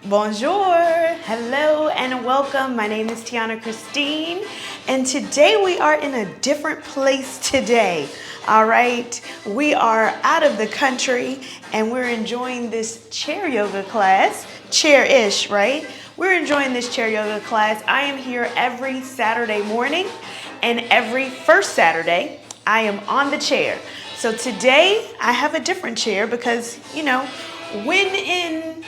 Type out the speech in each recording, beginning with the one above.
Bonjour, hello, and welcome. My name is Tianna Christine, and today we are in a different place today. All right, we are out of the country and we're enjoying this chair yoga class, chair-ish, right? We're enjoying this chair yoga class. I am here every Saturday morning, and every first Saturday, I am on the chair. So today I have a different chair because, when in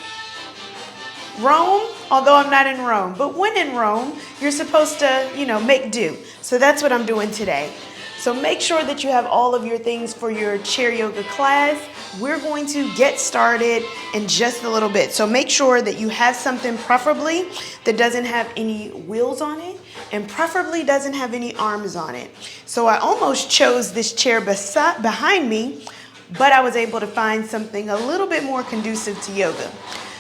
Rome, although I'm not in Rome, but when in Rome, you're supposed to, make do. So that's what I'm doing today. So make sure that you have all of your things for your chair yoga class. We're going to get started in just a little bit. So make sure that you have something preferably that doesn't have any wheels on it and preferably doesn't have any arms on it. So I almost chose this chair behind me, but I was able to find something a little bit more conducive to yoga.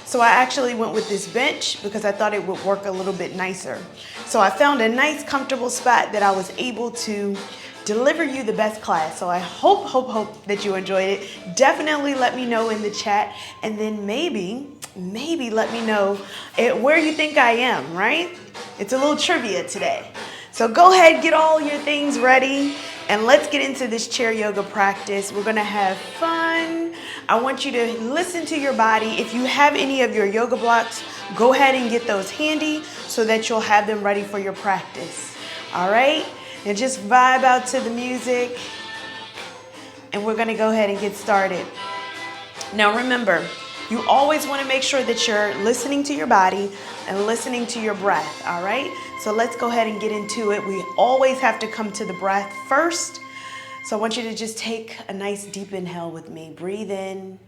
So I actually went with this bench because I thought it would work a little bit nicer. So I found a nice comfortable spot that I was able to deliver you the best class. So I hope that you enjoyed it. Definitely let me know in the chat, and then maybe let me know where you think I am, right? It's a little trivia today. So go ahead, get all your things ready, and let's get into this chair yoga practice. We're gonna have fun. I want you to listen to your body. If you have any of your yoga blocks, go ahead and get those handy so that you'll have them ready for your practice. All right? And just vibe out to the music, and we're gonna go ahead and get started. Now remember, you always wanna make sure that you're listening to your body and listening to your breath, all right? So let's go ahead and get into it. We always have to come to the breath first. So I want you to just take a nice deep inhale with me. Breathe in.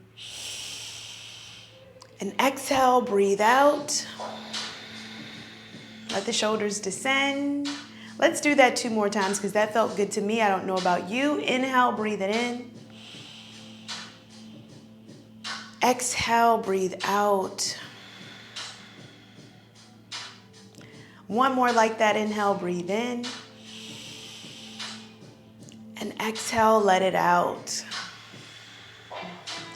And exhale, breathe out. Let the shoulders descend. Let's do that 2 more times because that felt good to me. I don't know about you. Inhale, breathe it in. Exhale, breathe out. One more like that. Inhale, breathe in. And exhale, let it out.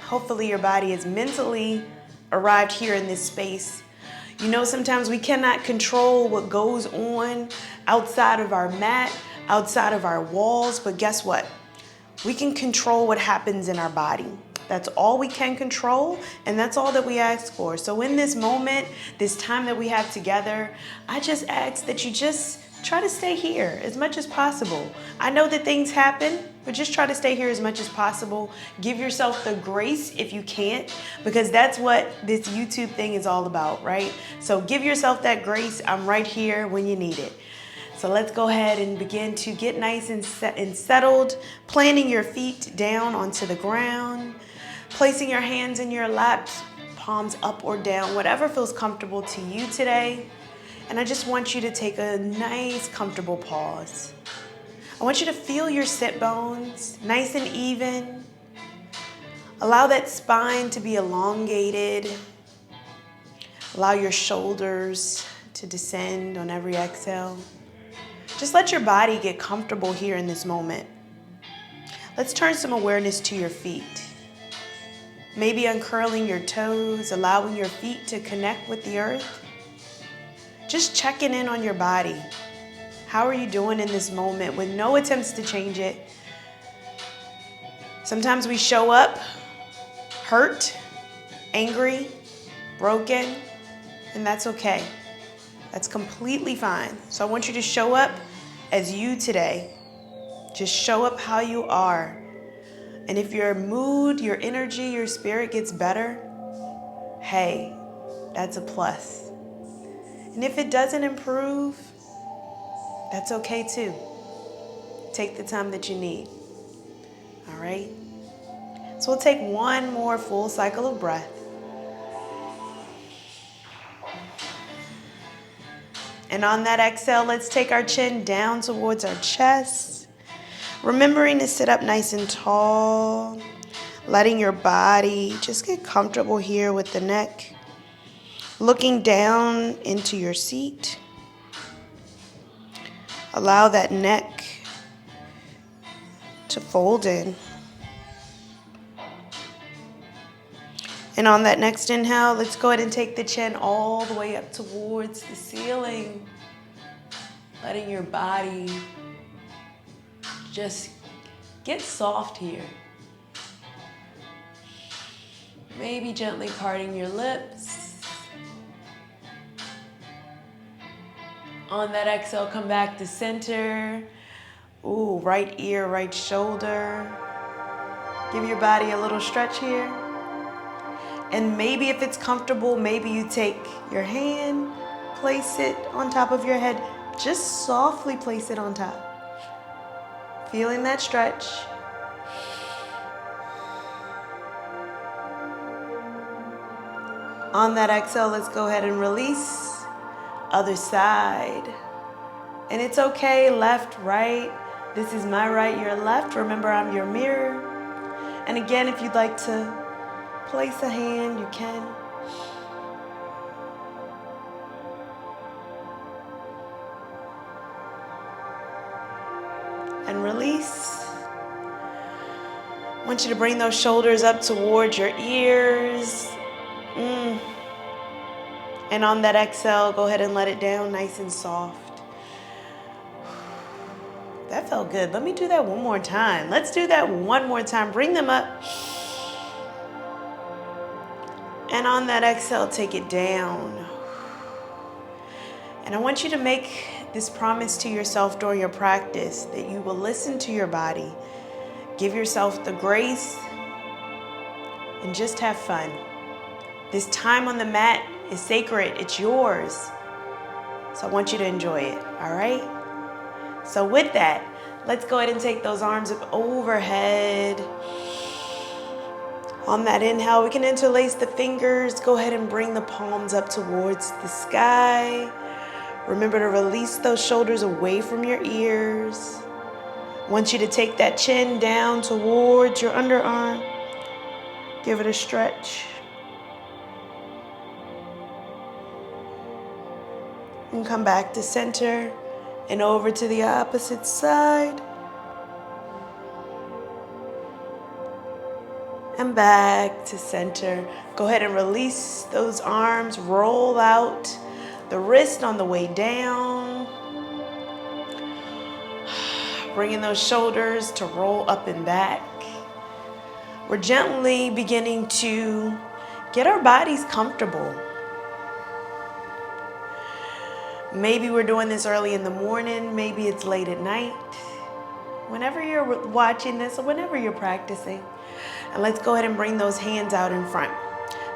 Hopefully your body has mentally arrived here in this space. Sometimes we cannot control what goes on outside of our mat, outside of our walls, but guess what? We can control what happens in our body. That's all we can control, and that's all that we ask for. So in this moment, this time that we have together, I just ask that you just try to stay here as much as possible. I know that things happen, but just try to stay here as much as possible. Give yourself the grace if you can't, because that's what this YouTube thing is all about, right? So give yourself that grace. I'm right here when you need it. So let's go ahead and begin to get nice and settled, planting your feet down onto the ground, placing your hands in your laps, palms up or down, whatever feels comfortable to you today. And I just want you to take a nice, comfortable pause. I want you to feel your sit bones, nice and even. Allow that spine to be elongated. Allow your shoulders to descend on every exhale. Just let your body get comfortable here in this moment. Let's turn some awareness to your feet. Maybe uncurling your toes, allowing your feet to connect with the earth. Just checking in on your body. How are you doing in this moment with no attempts to change it? Sometimes we show up hurt, angry, broken, and that's okay. That's completely fine. So I want you to show up as you today. Just show up how you are. And if your mood, your energy, your spirit gets better, hey, that's a plus. And if it doesn't improve, that's okay too. Take the time that you need. All right? So we'll take one more full cycle of breath. And on that exhale, let's take our chin down towards our chest. Remembering to sit up nice and tall. Letting your body just get comfortable here with the neck. Looking down into your seat. Allow that neck to fold in. And on that next inhale, let's go ahead and take the chin all the way up towards the ceiling. Letting your body just get soft here. Maybe gently parting your lips. On that exhale, come back to center. Ooh, right ear, right shoulder. Give your body a little stretch here. And maybe if it's comfortable, maybe you take your hand, place it on top of your head. Just softly place it on top. Feeling that stretch. On that exhale, let's go ahead and release. Other side. And it's okay, left, right. This is my right, your left. Remember, I'm your mirror. And again, if you'd like to place a hand, you can. And release. I want you to bring those shoulders up towards your ears. And on that exhale, go ahead and let it down nice and soft. That felt good. Let me do that one more time. Let's do that one more time. Bring them up. And on that exhale, take it down. And I want you to make this promise to yourself during your practice that you will listen to your body. Give yourself the grace and just have fun. This time on the mat is sacred. It's yours. So I want you to enjoy it, all right? So with that, let's go ahead and take those arms up overhead. On that inhale, we can interlace the fingers. Go ahead and bring the palms up towards the sky. Remember to release those shoulders away from your ears. I want you to take that chin down towards your underarm. Give it a stretch. And come back to center and over to the opposite side. And back to center. Go ahead and release those arms. Roll out the wrist on the way down. Bringing those shoulders to roll up and back. We're gently beginning to get our bodies comfortable. Maybe we're doing this early in the morning. Maybe it's late at night. Whenever you're watching this or whenever you're practicing. And let's go ahead and bring those hands out in front.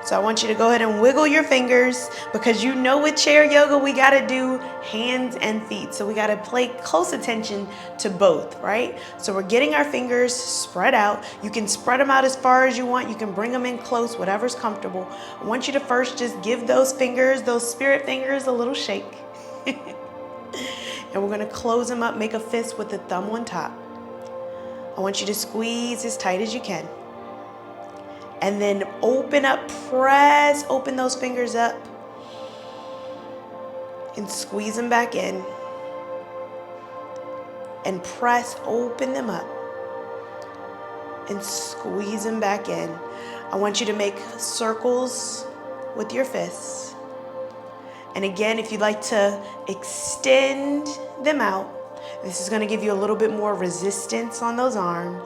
So I want you to go ahead and wiggle your fingers because you know with chair yoga, we got to do hands and feet. So we got to pay close attention to both, right? So we're getting our fingers spread out. You can spread them out as far as you want. You can bring them in close, whatever's comfortable. I want you to first just give those fingers, those spirit fingers, a little shake. And we're going to close them up, make a fist with the thumb on top. I want you to squeeze as tight as you can. And then open up, press, open those fingers up. And squeeze them back in. And press, open them up. And squeeze them back in. I want you to make circles with your fists. And again, if you'd like to extend them out, this is going to give you a little bit more resistance on those arms.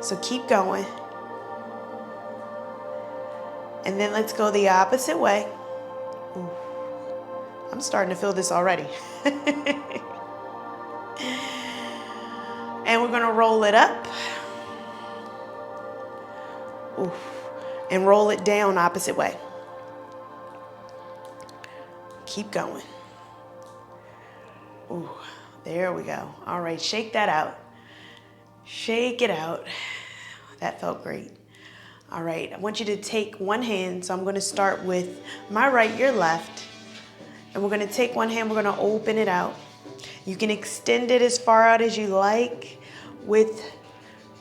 So keep going. And then let's go the opposite way. Ooh, I'm starting to feel this already. And we're going to roll it up. Ooh, and roll it down opposite way. Keep going. Ooh, there we go. All right, shake that out. Shake it out. That felt great. All right, I want you to take one hand. So I'm going to start with my right, your left. And we're going to take one hand, we're going to open it out. You can extend it as far out as you like with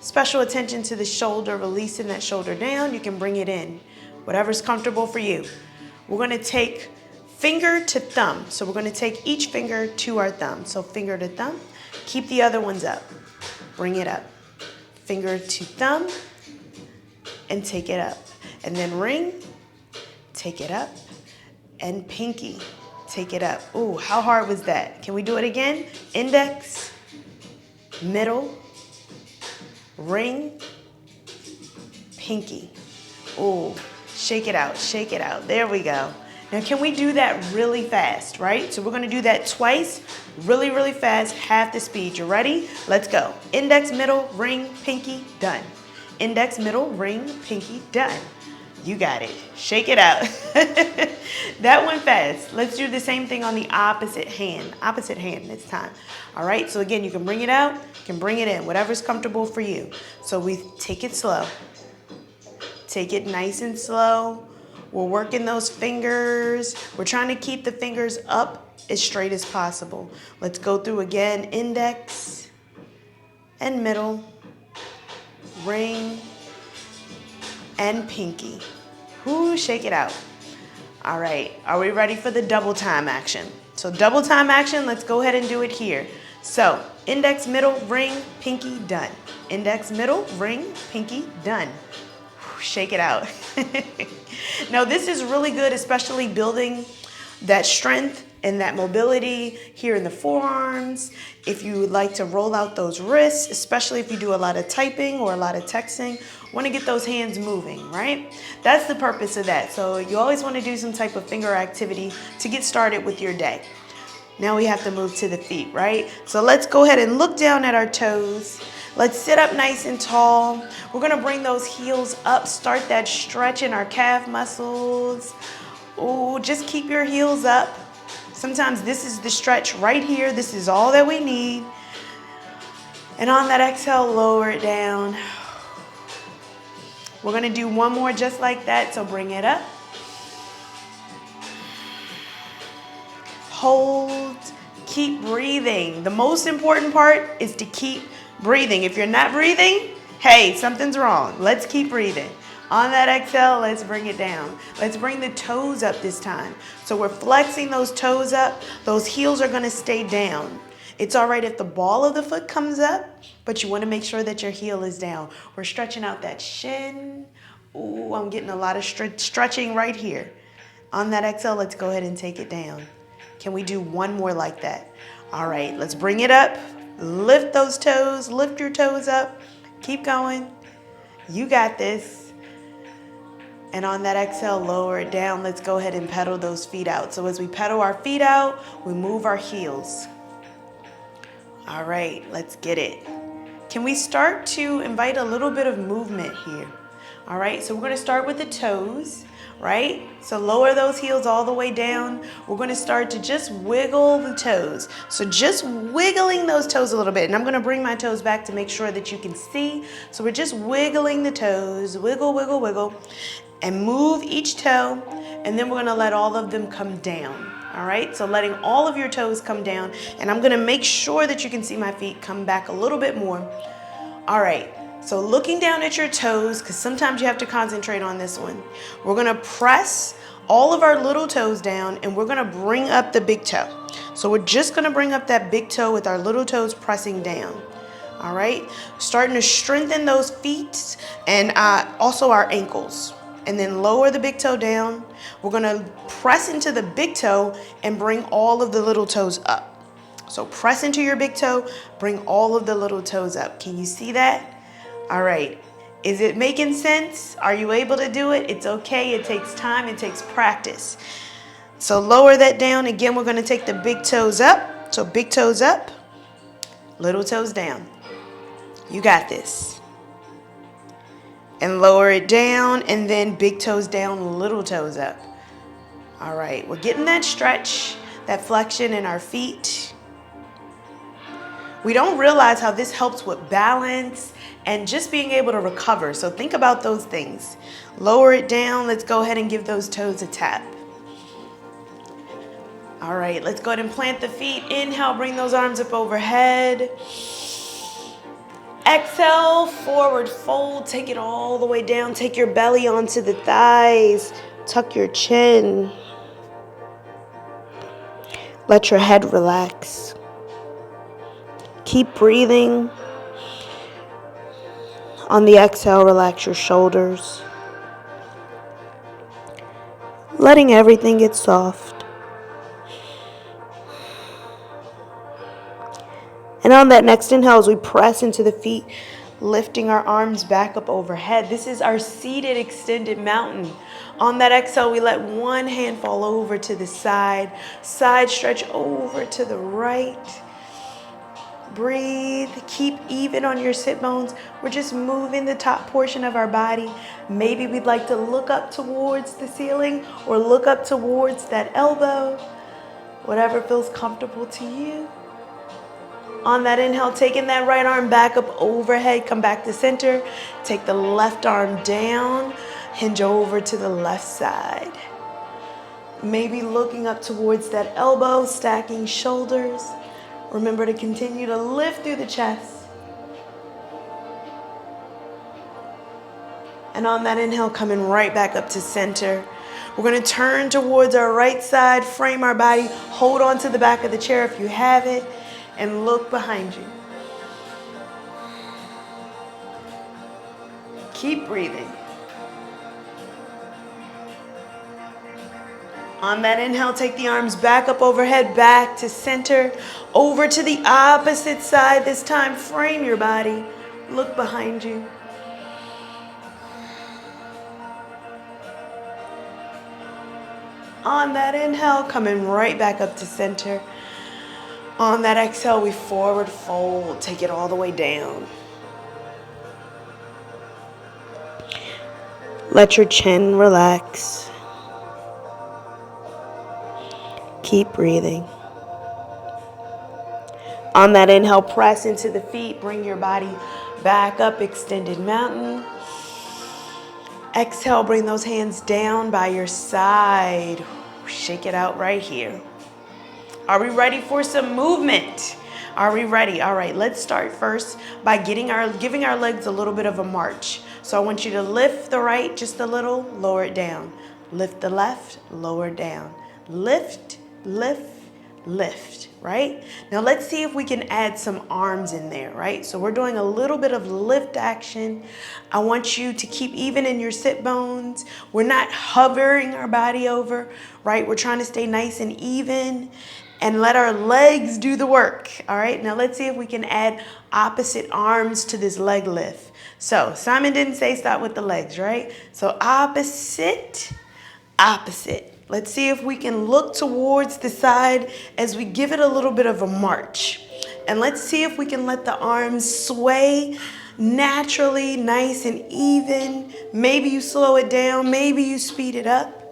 special attention to the shoulder, releasing that shoulder down. You can bring it in, whatever's comfortable for you. We're going to take finger to thumb. So we're going to take each finger to our thumb. So finger to thumb, keep the other ones up. Bring it up. Finger to thumb and take it up. and then ring, take it up, and pinky, take it up. Ooh, how hard was that? Can we do it again? Index, middle, ring, pinky. Ooh, shake it out, shake it out. There we go. Now can we do that really fast, right? So we're gonna do that twice, really, really fast, half the speed. You ready? Let's go. Index, middle, ring, pinky, done. Index, middle, ring, pinky, done. You got it. Shake it out. That went fast. Let's do the same thing on the opposite hand. Opposite hand this time. All right, so again, you can bring it out, you can bring it in, whatever's comfortable for you. So we take it slow. Take it nice and slow. We're working those fingers. We're trying to keep the fingers up as straight as possible. Let's go through again. Index and middle, ring and pinky. Ooh, shake it out. All right, are we ready for the double time action? So double time action, let's go ahead and do it here. So index, middle, ring, pinky, done. Index, middle, ring, pinky, done. Shake it out. Now this is really good, especially building that strength and that mobility here in the forearms. If you would like to roll out those wrists, especially if you do a lot of typing or a lot of texting, want to get those hands moving, right? That's the purpose of that. So you always want to do some type of finger activity to get started with your day. Now we have to move to the feet, right? So let's go ahead and look down at our toes. Let's sit up nice and tall. We're gonna bring those heels up, start that stretch in our calf muscles. Ooh, just keep your heels up. Sometimes this is the stretch right here. This is all that we need. And on that exhale, lower it down. We're gonna do one more just like that, so bring it up. Hold, keep breathing. The most important part is to keep breathing. If you're not breathing, hey, something's wrong. Let's keep breathing. On that exhale, let's bring it down. Let's bring the toes up this time. So we're flexing those toes up. Those heels are gonna stay down. It's all right if the ball of the foot comes up, but you wanna make sure that your heel is down. We're stretching out that shin. Ooh, I'm getting a lot of stretching right here. On that exhale, let's go ahead and take it down. Can we do one more like that? All right, let's bring it up. Lift those toes, lift your toes up. Keep going. You got this. And on that exhale, lower it down. Let's go ahead and pedal those feet out. So as we pedal our feet out, we move our heels. All right, let's get it. Can we start to invite a little bit of movement here? All right, so we're gonna start with the toes, right? So lower those heels all the way down. We're gonna start to just wiggle the toes. So just wiggling those toes a little bit. And I'm gonna bring my toes back to make sure that you can see. So we're just wiggling the toes, wiggle, wiggle, wiggle, and move each toe. And then we're gonna let all of them come down. All right, so letting all of your toes come down. And I'm gonna make sure that you can see my feet come back a little bit more. All right. So looking down at your toes, because sometimes you have to concentrate on this one. We're gonna press all of our little toes down and we're gonna bring up the big toe. So we're just gonna bring up that big toe with our little toes pressing down. All right, starting to strengthen those feet and also our ankles. And then lower the big toe down. We're gonna press into the big toe and bring all of the little toes up. So press into your big toe, bring all of the little toes up. Can you see that? All right, is it making sense? Are you able to do it? It's okay, it takes time, it takes practice. So lower that down. Again, we're gonna take the big toes up. So big toes up, little toes down. You got this. And lower it down, and then big toes down, little toes up. All right, we're getting that stretch, that flexion in our feet. We don't realize how this helps with balance and just being able to recover. So think about those things. Lower it down. Let's go ahead and give those toes a tap. All right, let's go ahead and plant the feet. Inhale, bring those arms up overhead. Exhale, forward fold. Take it all the way down. Take your belly onto the thighs. Tuck your chin. Let your head relax. Keep breathing. On the exhale, relax your shoulders. letting everything get soft. And on that next inhale, as we press into the feet, lifting our arms back up overhead. This is our seated extended mountain. On that exhale, we let one hand fall over to the side stretch over to the right. Breathe, keep even on your sit bones. We're just moving the top portion of our body. Maybe we'd like to look up towards the ceiling or look up towards that elbow, whatever feels comfortable to you. On that inhale, taking that right arm back up overhead, come back to center. Take the left arm down, hinge over to the left side. Maybe looking up towards that elbow, stacking shoulders. Remember to continue to lift through the chest. And on that inhale, coming right back up to center. We're going to turn towards our right side, frame our body, hold on to the back of the chair if you have it, and look behind you. Keep breathing. On that inhale, take the arms back up overhead, back to center, over to the opposite side. This time, frame your body. Look behind you. On that inhale, coming right back up to center. On that exhale, we forward fold. Take it all the way down. Let your chin relax. Keep breathing. On that inhale, press into the feet. Bring your body back up, extended mountain. Exhale, bring those hands down by your side. Shake it out right here. Are we ready for some movement? Are we ready? All right, let's start first by giving our legs a little bit of a march. So I want you to lift the right just a little, lower it down. Lift the left, lower it down. Lift, lift, lift, right? Now let's see if we can add some arms in there, right? So we're doing a little bit of lift action. I want you to keep even in your sit bones. We're not hovering our body over, right? We're trying to stay nice and even and let our legs do the work, all right? Now let's see if we can add opposite arms to this leg lift. So Simon didn't say stop with the legs, right? So opposite, opposite. Let's see if we can look towards the side as we give it a little bit of a march. And let's see if we can let the arms sway naturally, nice and even. Maybe you slow it down, maybe you speed it up.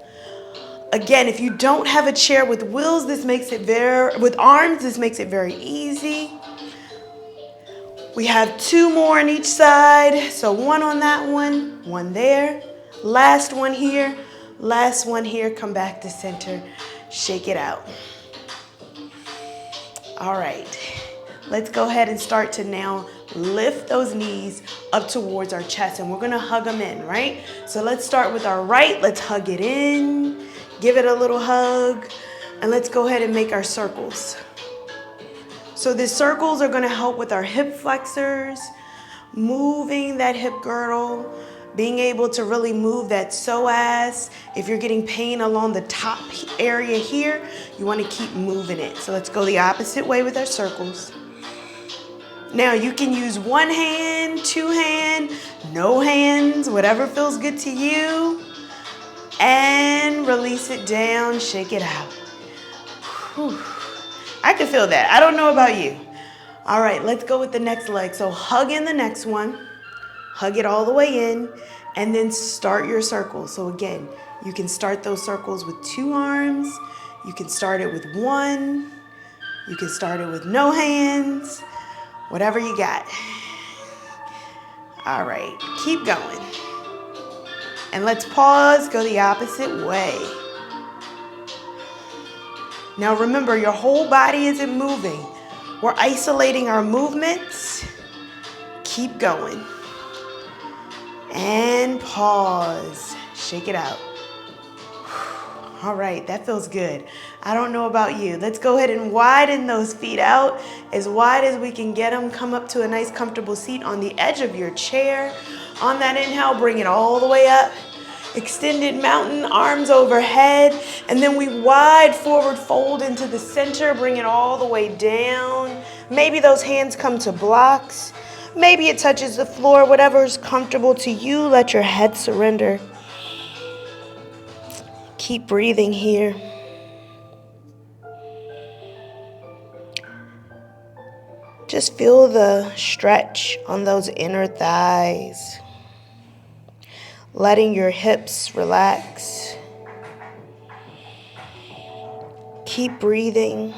Again, if you don't have a chair with wheels, with arms, this makes it very easy. We have 2 more on each side. So 1 on that one there. Last one here. Last one here, come back to center, shake it out. All right, let's go ahead and start to now lift those knees up towards our chest, and we're gonna hug them in, right? So let's start with our right, let's hug it in, give it a little hug, and let's go ahead and make our circles. So the circles are gonna help with our hip flexors, moving that hip girdle, being able to really move that psoas. If you're getting pain along the top area here, you want to keep moving it. So let's go the opposite way with our circles. Now you can use 1 hand, 2 hand, no hands, whatever feels good to you. And release it down, shake it out. Whew. I can feel that. I don't know about you. All right, let's go with the next leg. So hug in the next one. Hug it all the way in, and then start your circle. So again, you can start those circles with 2 arms. You can start it with 1. You can start it with no hands. Whatever you got. All right, keep going. And let's pause, go the opposite way. Now remember, your whole body isn't moving. We're isolating our movements. Keep going. And pause. Shake it out. All right, that feels good. I don't know about you. Let's go ahead and widen those feet out as wide as we can get them. Come up to a nice comfortable seat on the edge of your chair. On that inhale, bring it all the way up. Extended mountain, arms overhead, and then we wide forward fold into the center, bring it all the way down. Maybe those hands come to blocks. Maybe it touches the floor, whatever is comfortable to you. Let your head surrender. Keep breathing here. Just feel the stretch on those inner thighs. Letting your hips relax. Keep breathing.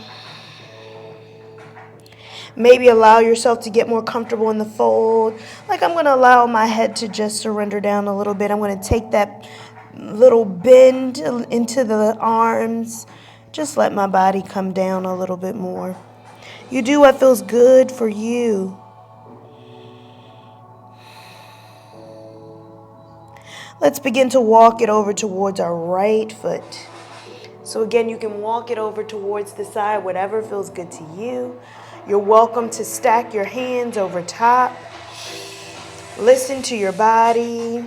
Maybe allow yourself to get more comfortable in the fold. Like I'm going to allow my head to just surrender down a little bit. I'm going to take that little bend into the arms. Just let my body come down a little bit more. You do what feels good for you. Let's begin to walk it over towards our right foot. So again, you can walk it over towards the side, whatever feels good to you. You're welcome to stack your hands over top. Listen to your body.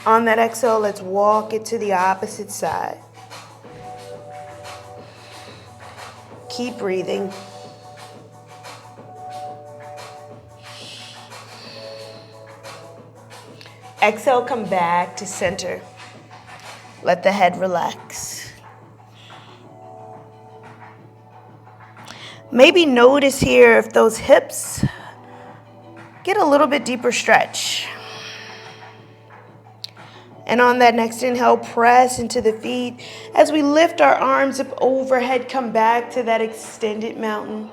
On that exhale, let's walk it to the opposite side. Keep breathing. Exhale, come back to center. Let the head relax. Maybe notice here if those hips get a little bit deeper stretch. And on that next inhale, press into the feet. As we lift our arms up overhead, come back to that extended mountain.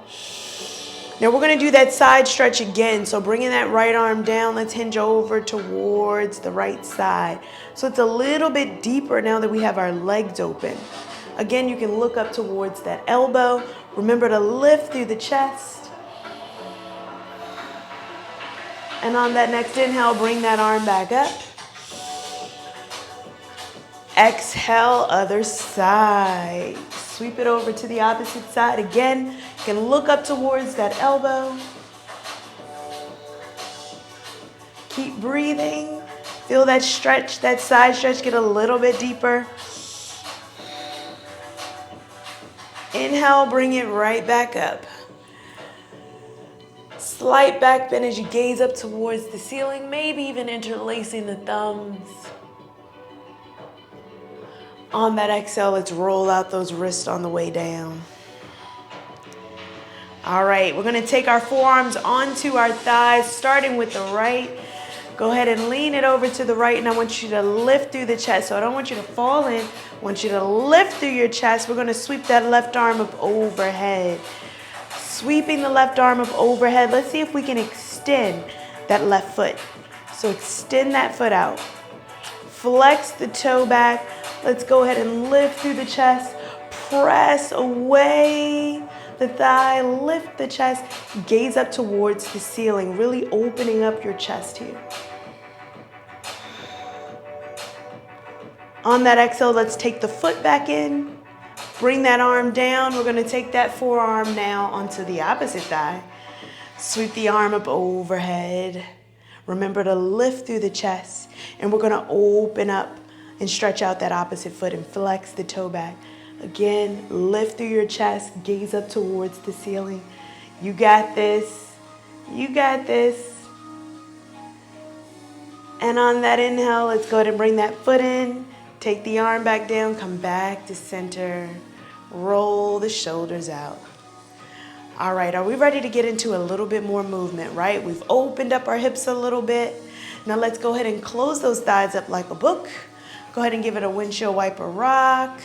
Now we're going to do that side stretch again. So bringing that right arm down, let's hinge over towards the right side. So it's a little bit deeper now that we have our legs open. Again, you can look up towards that elbow. Remember to lift through the chest. And on that next inhale, bring that arm back up. Exhale, other side. Sweep it over to the opposite side. Again, you can look up towards that elbow. Keep breathing. Feel that stretch, that side stretch get a little bit deeper. Inhale, bring it right back up. Slight back bend as you gaze up towards the ceiling, maybe even interlacing the thumbs. On that exhale, let's roll out those wrists on the way down. All right, we're going to take our forearms onto our thighs, starting with the right. Go ahead and lean it over to the right, and I want you to lift through the chest. So I don't want you to fall in. I want you to lift through your chest. We're going to sweep that left arm up overhead. Sweeping the left arm up overhead. Let's see if we can extend that left foot. So extend that foot out. Flex the toe back. Let's go ahead and lift through the chest. Press away the thigh. Lift the chest. Gaze up towards the ceiling. Really opening up your chest here. On that exhale, let's take the foot back in. Bring that arm down. We're going to take that forearm now onto the opposite thigh. Sweep the arm up overhead. Remember to lift through the chest. And we're going to open up and stretch out that opposite foot and flex the toe back. Again, lift through your chest. Gaze up towards the ceiling. You got this. You got this. And on that inhale, let's go ahead and bring that foot in. Take the arm back down. Come back to center. Roll the shoulders out. All right, are we ready to get into a little bit more movement, right? We've opened up our hips a little bit. Now let's go ahead and close those thighs up like a book. Go ahead and give it a windshield wiper rock.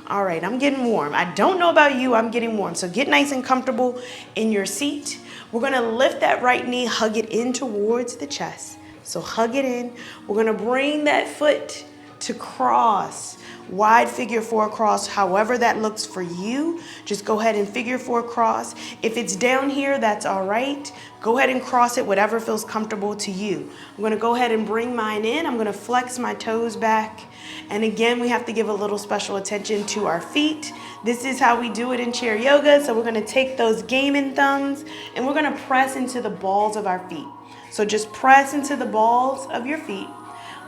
All right, I'm getting warm. I don't know about you, I'm getting warm. So get nice and comfortable in your seat. We're gonna lift that right knee, hug it in towards the chest. So hug it in. We're gonna bring that foot to cross. Wide figure 4 cross, however that looks for you. Just go ahead and figure 4 cross. If it's down here, that's all right. Go ahead and cross it, whatever feels comfortable to you. I'm gonna go ahead and bring mine in. I'm gonna flex my toes back. And again, we have to give a little special attention to our feet. This is how we do it in chair yoga. So we're gonna take those gaming thumbs and we're gonna press into the balls of our feet. So just press into the balls of your feet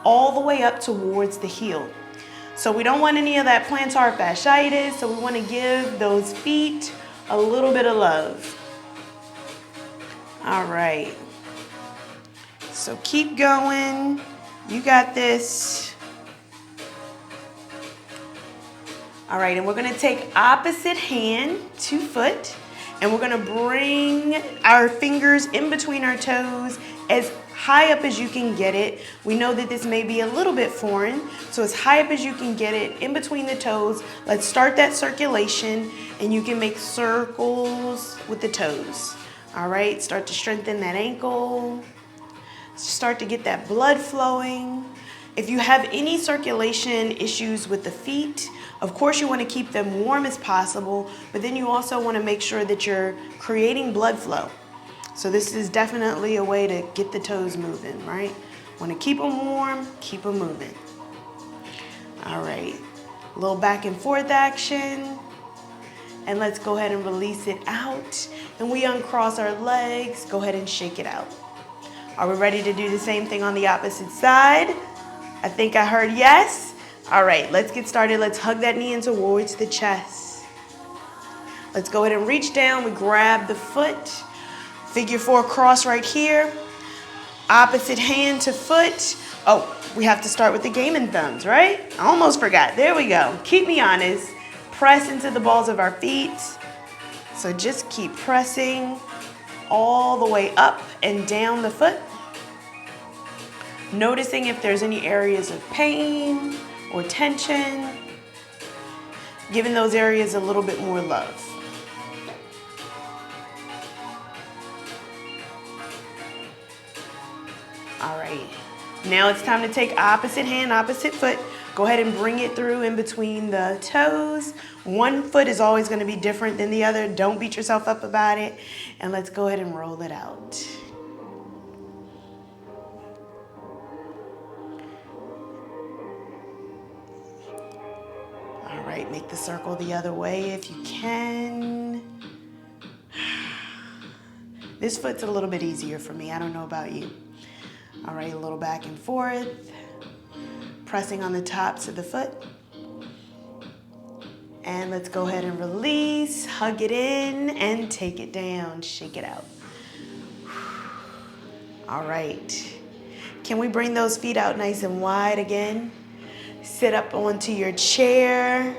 all the way up towards the heel. So we don't want any of that plantar fasciitis, so we want to give those feet a little bit of love. All right. So keep going. You got this. All right, and we're going to take opposite hand to foot, and we're going to bring our fingers in between our toes as high up as you can get it. We know that this may be a little bit foreign, so as high up as you can get it in between the toes. Let's start that circulation, and you can make circles with the toes. All right, start to strengthen that ankle. Start to get that blood flowing. If you have any circulation issues with the feet, of course you want to keep them warm as possible, but then you also want to make sure that you're creating blood flow. So this is definitely a way to get the toes moving, right? Want to keep them warm, keep them moving. All right, a little back and forth action. And let's go ahead and release it out. And we uncross our legs, go ahead and shake it out. Are we ready to do the same thing on the opposite side? I think I heard yes. All right, let's get started. Let's hug that knee in towards the chest. Let's go ahead and reach down. We grab the foot. Figure 4 cross right here. Opposite hand to foot. Oh, we have to start with the gaming thumbs, right? I almost forgot. There we go. Keep me honest. Press into the balls of our feet. So just keep pressing all the way up and down the foot. Noticing if there's any areas of pain or tension. Giving those areas a little bit more love. All right, now it's time to take opposite hand, opposite foot. Go ahead and bring it through in between the toes. One foot is always going to be different than the other. Don't beat yourself up about it. And let's go ahead and roll it out. All right, make the circle the other way if you can. This foot's a little bit easier for me. I don't know about you. All right, a little back and forth, pressing on the tops of the foot. And let's go ahead and release, hug it in, and take it down, shake it out. All right, can we bring those feet out nice and wide again? Sit up onto your chair.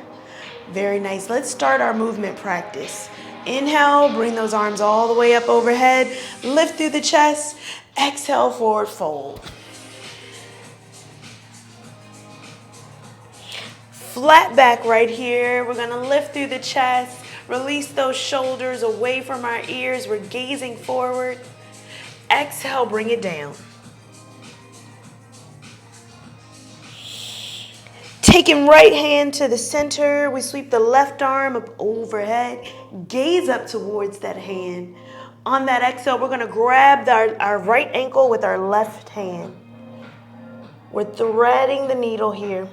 Very nice. Let's start our movement practice. Inhale, bring those arms all the way up overhead, lift through the chest. Exhale, forward fold. Flat back right here. We're gonna lift through the chest, release those shoulders away from our ears. We're gazing forward. Exhale, bring it down. Taking right hand to the center, we sweep the left arm up overhead, gaze up towards that hand. On that exhale, we're gonna grab our right ankle with our left hand. We're threading the needle here.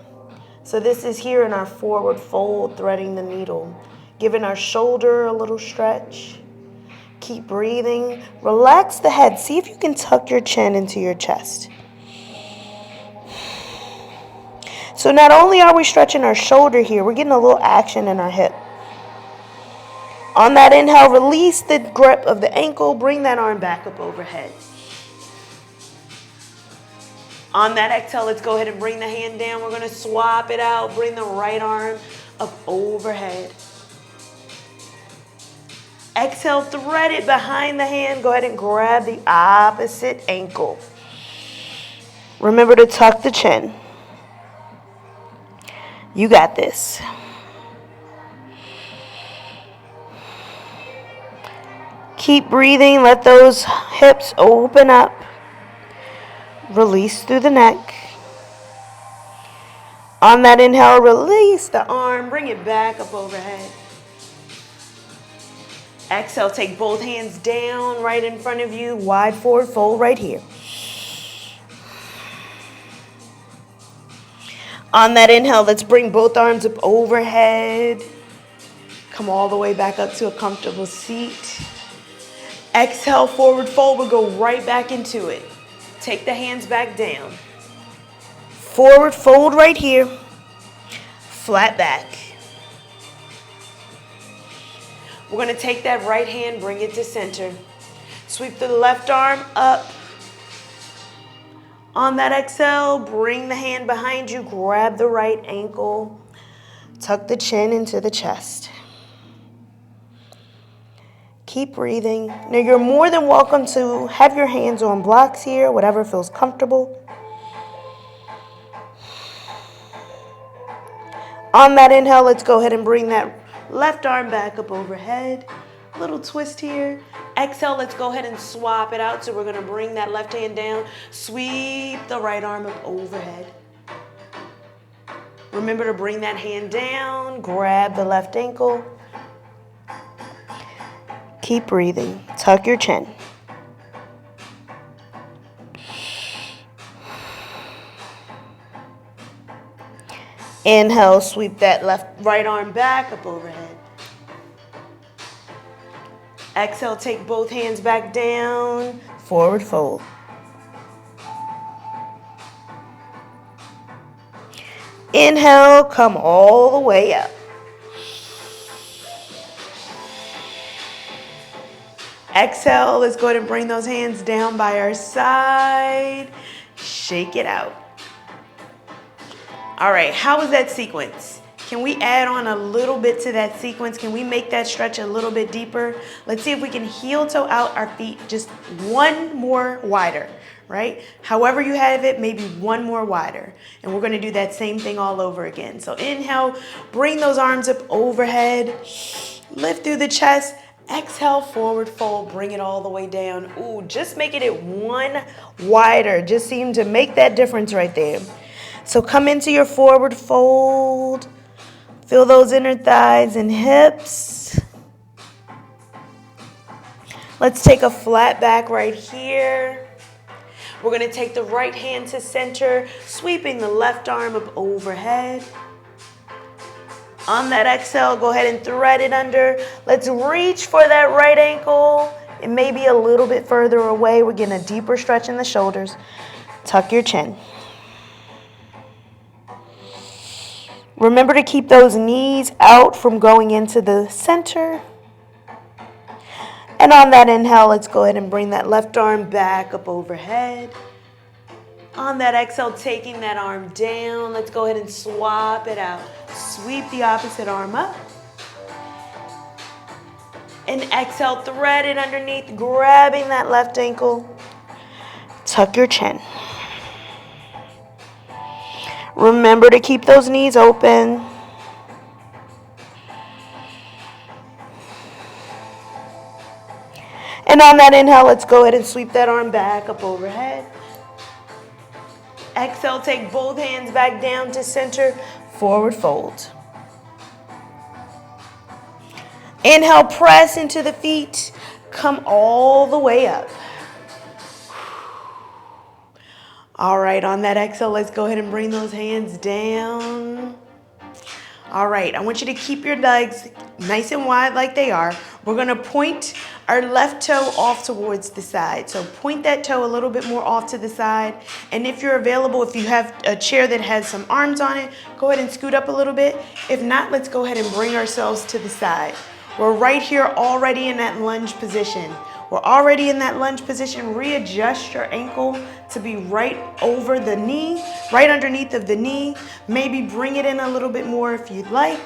So this is here in our forward fold, threading the needle, giving our shoulder a little stretch. Keep breathing. Relax the head. See if you can tuck your chin into your chest. So not only are we stretching our shoulder here, we're getting a little action in our hip. On that inhale, release the grip of the ankle. Bring that arm back up overhead. On that exhale, let's go ahead and bring the hand down. We're going to swap it out. Bring the right arm up overhead. Exhale, thread it behind the hand. Go ahead and grab the opposite ankle. Remember to tuck the chin. You got this. Keep breathing. Let those hips open up. Release through the neck. On that inhale, release the arm, bring it back up overhead. Exhale, take both hands down right in front of you, wide forward fold right here. On that inhale, let's bring both arms up overhead. Come all the way back up to a comfortable seat. Exhale, forward fold, we'll go right back into it. Take the hands back down. Forward fold right here. Flat back. We're going to take that right hand, bring it to center. Sweep the left arm up. On that exhale, bring the hand behind you, grab the right ankle. Tuck the chin into the chest. Keep breathing. Now you're more than welcome to have your hands on blocks here, whatever feels comfortable. On that inhale, let's go ahead and bring that left arm back up overhead. Little twist here. Exhale, let's go ahead and swap it out. So we're going to bring that left hand down. Sweep the right arm up overhead. Remember to bring that hand down. Grab the left ankle. Keep breathing. Tuck your chin. Inhale, sweep that right arm back up overhead. Exhale, take both hands back down, forward fold. Inhale, come all the way up. Exhale, let's go ahead and bring those hands down by our side. Shake it out. All right, how was that sequence? Can we add on a little bit to that sequence? Can we make that stretch a little bit deeper? Let's see if we can heel toe out our feet just one more wider, right? However you have it, maybe one more wider. And we're gonna do that same thing all over again. So inhale, bring those arms up overhead, lift through the chest. Exhale, forward fold, bring it all the way down. Ooh, just making it one wider. Just seem to make that difference right there. So come into your forward fold. Feel those inner thighs and hips. Let's take a flat back right here. We're going to take the right hand to center, sweeping the left arm up overhead. On that exhale, go ahead and thread it under. Let's reach for that right ankle. It may be a little bit further away. We're getting a deeper stretch in the shoulders. Tuck your chin. Remember to keep those knees out from going into the center. And on that inhale, let's go ahead and bring that left arm back up overhead. On that exhale, taking that arm down, let's go ahead and swap it out. Sweep the opposite arm up. And exhale, thread it underneath, grabbing that left ankle. Tuck your chin. Remember to keep those knees open. And on that inhale, let's go ahead and sweep that arm back up overhead. Exhale, take both hands back down to center, forward fold. Inhale, press into the feet, come all the way up. All right, on that exhale, let's go ahead and bring those hands down. All right, I want you to keep your legs nice and wide like they are. We're gonna point our left toe off towards the side. So point that toe a little bit more off to the side. And if you're available, if you have a chair that has some arms on it, go ahead and scoot up a little bit. If not, let's go ahead and bring ourselves to the side. We're right here already in that lunge position. We're already in that lunge position. Readjust your ankle to be right over the knee, right underneath of the knee. Maybe bring it in a little bit more if you'd like.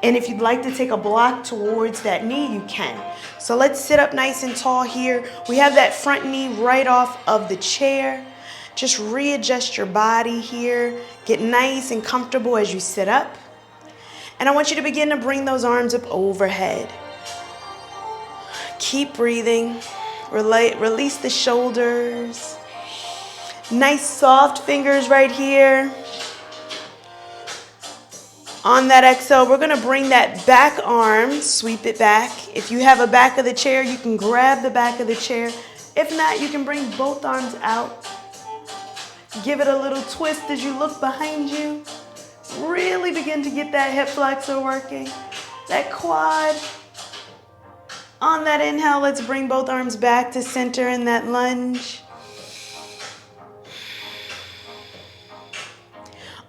And if you'd like to take a block towards that knee, you can. So let's sit up nice and tall here. We have that front knee right off of the chair. Just readjust your body here. Get nice and comfortable as you sit up. And I want you to begin to bring those arms up overhead. Keep breathing. Release the shoulders. Nice soft fingers right here. On that exhale, we're gonna bring that back arm, sweep it back. If you have a back of the chair, you can grab the back of the chair. If not, you can bring both arms out. Give it a little twist as you look behind you. Really begin to get that hip flexor working, that quad. On that inhale, let's bring both arms back to center in that lunge.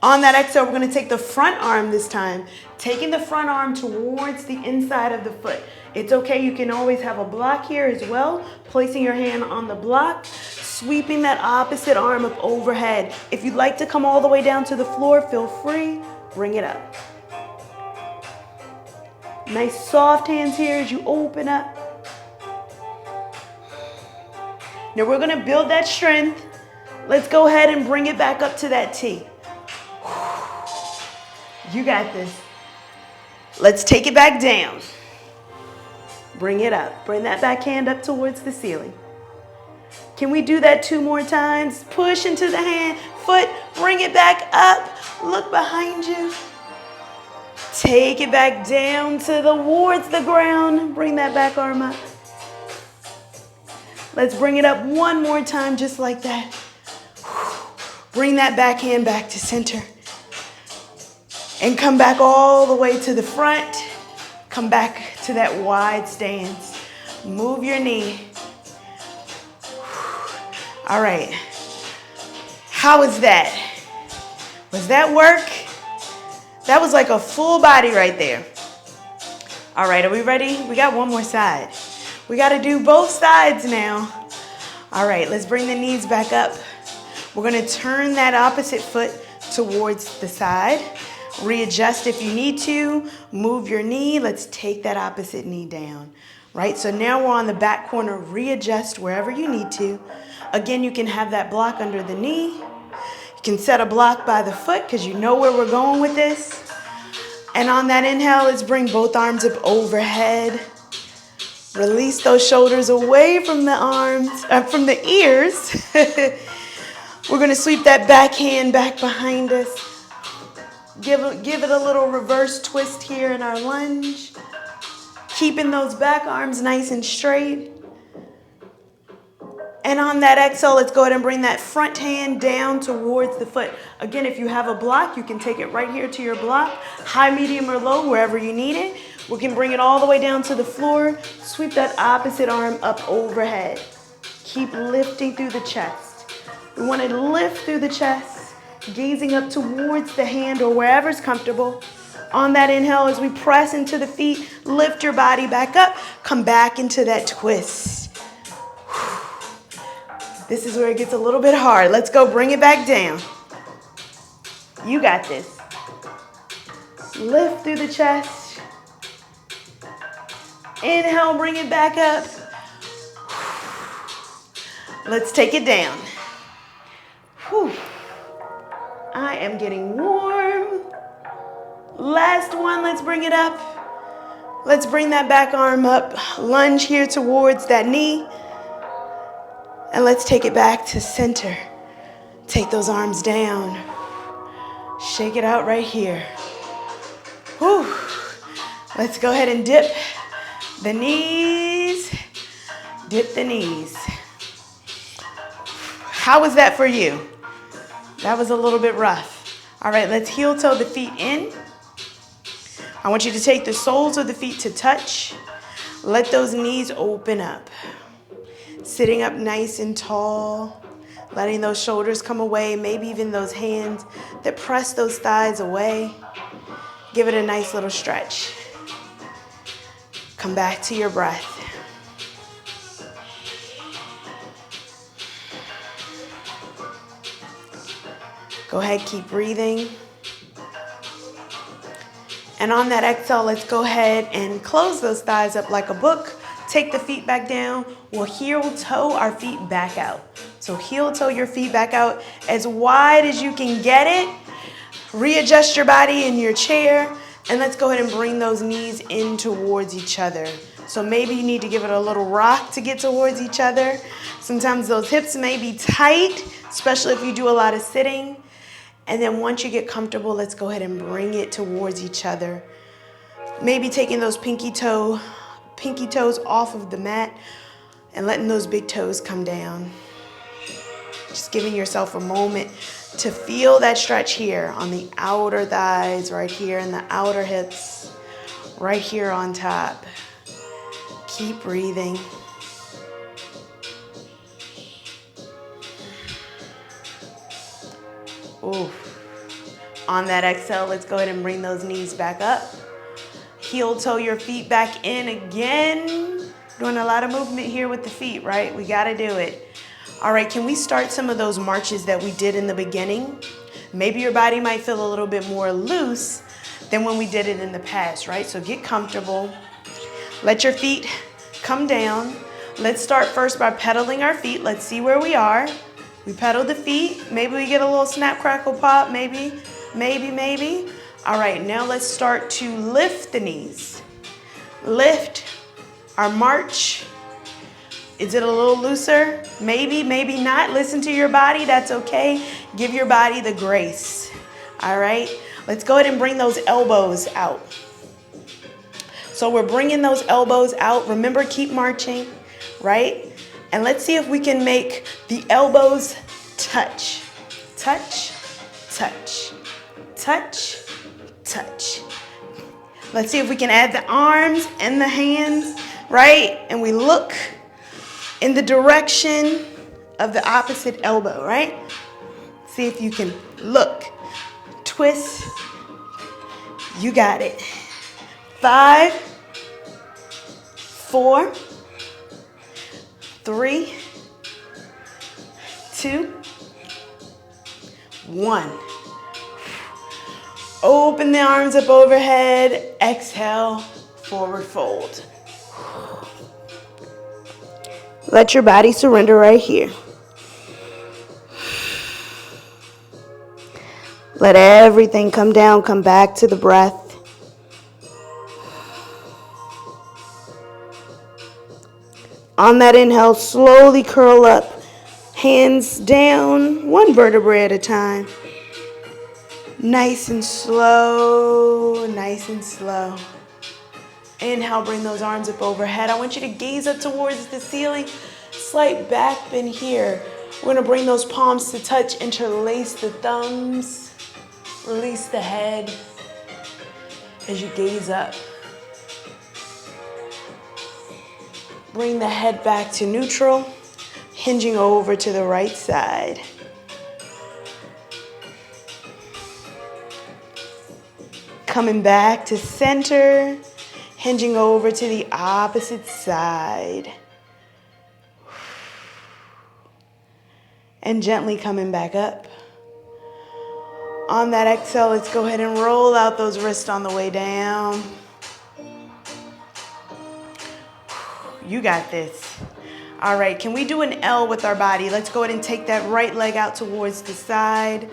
On that exhale, we're going to take the front arm this time, taking the front arm towards the inside of the foot. It's okay, you can always have a block here as well, placing your hand on the block, sweeping that opposite arm up overhead. If you'd like to come all the way down to the floor, feel free, bring it up. Nice soft hands here as you open up. Now we're going to build that strength. Let's go ahead and bring it back up to that T. You got this. Let's take it back down. Bring it up. Bring that back hand up towards the ceiling. Can we do that 2 more times? Push into the hand, foot, bring it back up. Look behind you. Take it back down towards the ground. Bring that back arm up. Let's bring it up 1 more time, just like that. Bring that back hand back to center. And come back all the way to the front. Come back to that wide stance. Move your knee. All right. How was that? Was that work? That was like a full body right there. All right, are we ready? We got 1 more side. We got to do both sides now. All right, let's bring the knees back up. We're going to turn that opposite foot towards the side. Readjust if you need to. Move your knee. Let's take that opposite knee down. Right, so now we're on the back corner. Readjust wherever you need to. Again, you can have that block under the knee. You can set a block by the foot because you know where we're going with this. And on that inhale, let's bring both arms up overhead. Release those shoulders away from the arms, from the ears. We're going to sweep that back hand back behind us. Give it a little reverse twist here in our lunge. Keeping those back arms nice and straight. And on that exhale, let's go ahead and bring that front hand down towards the foot. Again, if you have a block, you can take it right here to your block. High, medium, or low, wherever you need it. We can bring it all the way down to the floor. Sweep that opposite arm up overhead. Keep lifting through the chest. We want to lift through the chest, gazing up towards the hand or wherever's comfortable. On that inhale, as we press into the feet, lift your body back up. Come back into that twist. This is where it gets a little bit hard. Let's go, bring it back down. You got this. Lift through the chest. Inhale, bring it back up. Let's take it down. Whew. I am getting warm. Last one, let's bring it up. Let's bring that back arm up. Lunge here towards that knee. And let's take it back to center. Take those arms down. Shake it out right here. Whew. Let's go ahead and dip the knees. Dip the knees. How was that for you? That was a little bit rough. All right, let's heel toe the feet in. I want you to take the soles of the feet to touch. Let those knees open up. Sitting up nice and tall, letting those shoulders come away, maybe even those hands that press those thighs away. Give it a nice little stretch. Come back to your breath. Go ahead, keep breathing. And on that exhale, let's go ahead and close those thighs up like a book. Take the feet back down. We'll heel toe our feet back out. So heel toe your feet back out as wide as you can get it. Readjust your body in your chair. And let's go ahead and bring those knees in towards each other. So maybe you need to give it a little rock to get towards each other. Sometimes those hips may be tight, especially if you do a lot of sitting. And then once you get comfortable, let's go ahead and bring it towards each other. Maybe taking those pinky toes off of the mat and letting those big toes come down. Just giving yourself a moment to feel that stretch here on the outer thighs, right here in the outer hips, right here on top. Keep breathing. Ooh. On that exhale, let's go ahead and bring those knees back up. Heel toe your feet back in again. Doing a lot of movement here with the feet, right? We got to do it. All right, can we start some of those marches that we did in the beginning? Maybe your body might feel a little bit more loose than when we did it in the past, right? So get comfortable. Let your feet come down. Let's start first by pedaling our feet. Let's see where we are. We pedal the feet. Maybe we get a little snap, crackle, pop. Maybe. All right, now let's start to lift the knees. Lift our march. Is it a little looser? Maybe, maybe not. Listen to your body. That's okay. Give your body the grace. All right, let's go ahead and bring those elbows out. So we're bringing those elbows out. Remember, keep marching, right? And let's see if we can make the elbows touch. Touch, touch, touch, touch. Let's see if we can add the arms and the hands, right? And we look in the direction of the opposite elbow, right? See if you can look, twist. You got it. 5, 4, 3, 2, 1. Open the arms up overhead. Exhale, forward fold. Let your body surrender right here. Let everything come down, come back to the breath. On that inhale, slowly curl up, hands down, one vertebrae at a time. Nice and slow, nice and slow. Inhale, bring those arms up overhead. I want you to gaze up towards the ceiling. Slight back bend here. We're gonna bring those palms to touch, interlace the thumbs, release the head as you gaze up. Bring the head back to neutral, hinging over to the right side. Coming back to center, hinging over to the opposite side. And gently coming back up. On that exhale, let's go ahead and roll out those wrists on the way down. You got this. All right, can we do an L with our body? Let's go ahead and take that right leg out towards the side.